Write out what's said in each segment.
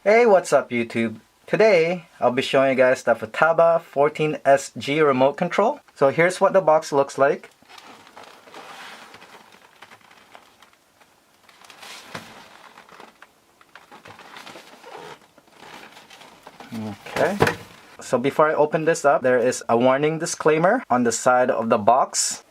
Hey, what's up YouTube? Today, I'll be showing you guys the Futaba 14SG remote control. So here's what the box looks like. Okay. So before I open this up, there is a warning disclaimer on the side of the box.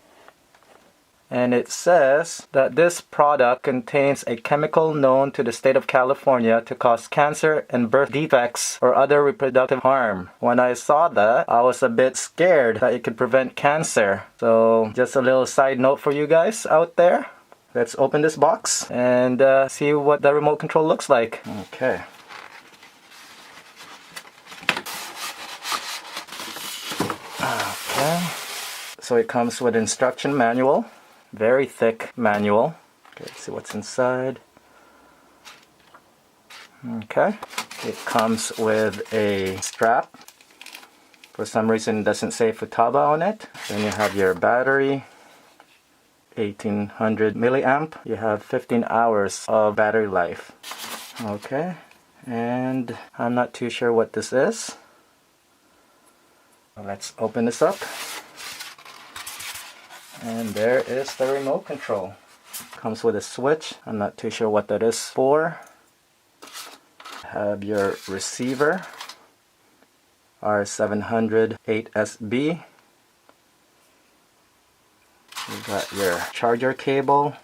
And it says that this product contains a chemical known to the state of California to cause cancer and birth defects or other reproductive harm. When I saw that, I was a bit scared that it could prevent cancer. So just a little side note for you guys out there. Let's open this box and see what the remote control looks like. Okay. Okay. So it comes with instruction manual. Very thick manual. Okay, let's see what's inside. Okay, it comes with a strap. For some reason it doesn't say Futaba on it. Then you have your battery, 1800 milliamp. You have 15 hours of battery life. Okay, and I'm not too sure what this is. Let's open this up. And there is the remote control. Comes with a switch. I'm not too sure what that is for. Have your receiver, R708SB. You got your charger cable.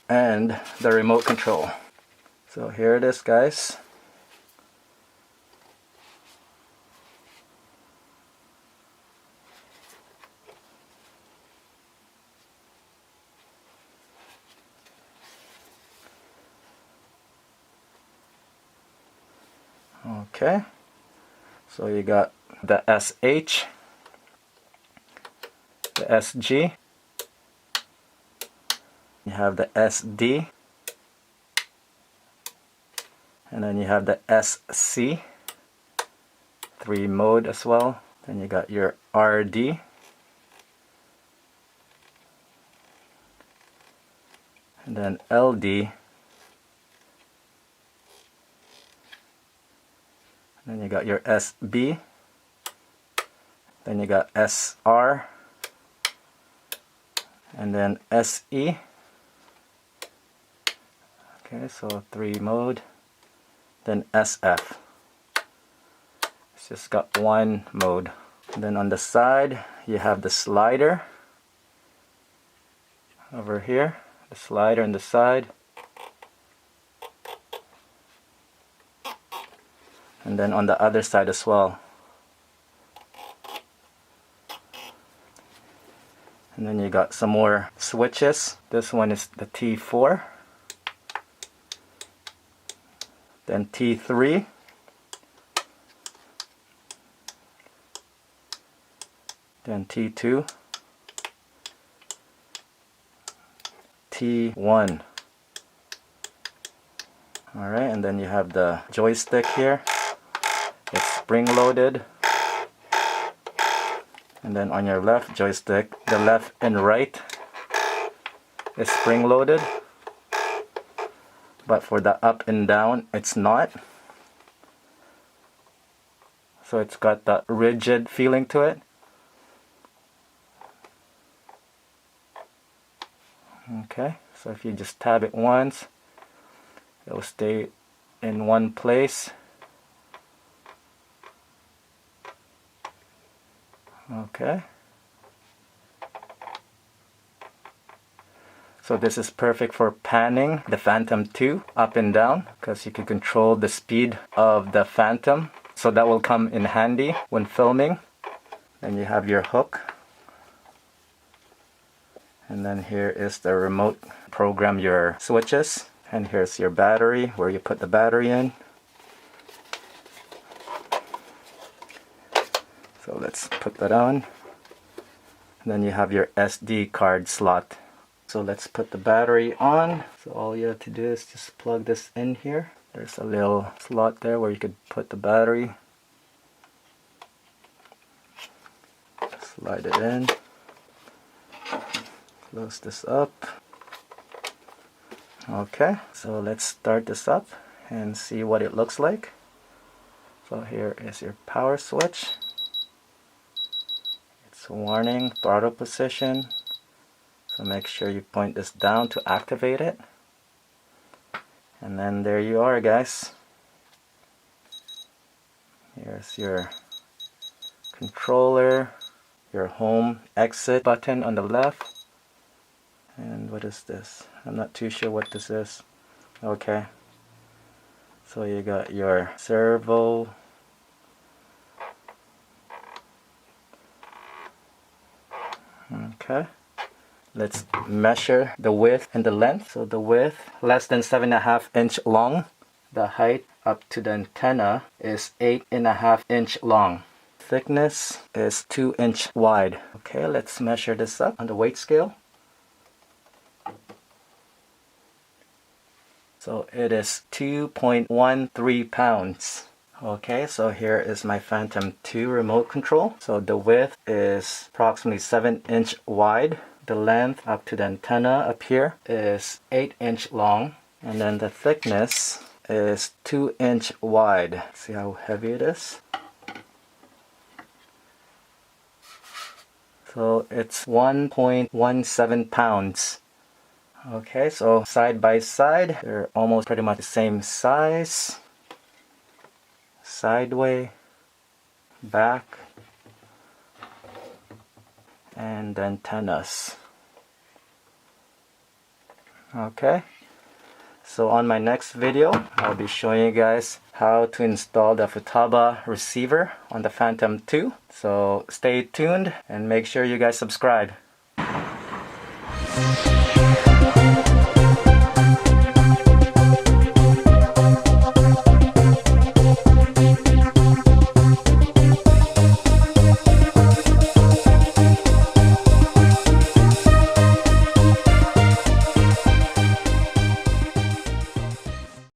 And the remote control. So here it is, guys. Okay, so you got the SH, the SG, you have the SD, and then you have the SC, 3 mode as well. Then you got your RD, and then LD. Then you got your SB, then you got SR, and then SE. Okay, so 3 mode. Then SF. It's just got 1 mode. And then on the side, you have the slider. Over here, the slider on the side. And then on the other side as well. And then you got some more switches. This one is the T4. Then T3. Then T2. T1. Alright, and then you have the joystick here. It's spring-loaded. And then on your left joystick, the left and right is spring-loaded. But for the up and down, it's not. So it's got that rigid feeling to it. Okay, so if you just tab it once, it will stay in one place. Okay. So this is perfect for panning the Phantom 2 up and down, because you can control the speed of the Phantom. So that will come in handy when filming. Then you have your hook. And then here is the remote. Program your switches. And here's your battery, where you put the battery in. So let's put that on. And then you have your SD card slot. So let's put the battery on. So all you have to do is just plug this in here. There's a little slot there where you could put the battery. Slide it in. Close this up. Okay, so let's start this up and see what it looks like. So here is your power switch. It's warning, throttle position. So make sure you point this down to activate it. And then there you are, guys. Here's your controller, your home exit button on the left. And what is this? I'm not too sure what this is. Okay. So you got your servo. Okay. Let's measure the width and the length. So the width, less than 7.5 inch long. The height up to the antenna is 8.5 inch long. Thickness is 2 inch wide. Okay, let's measure this up on the weight scale. So it is 2.13 pounds. Okay, so here is my Phantom 2 remote control. So the width is approximately 7 inch wide. The length up to the antenna up here is 8 inch long. And then the thickness is 2 inch wide. See how heavy it is? So it's 1.17 pounds. Okay, so side by side, they're almost pretty much the same size. Sideway, back, and the antennas. Okay, so on my next video, I'll be showing you guys how to install the Futaba receiver on the Phantom 2. So stay tuned and make sure you guys subscribe.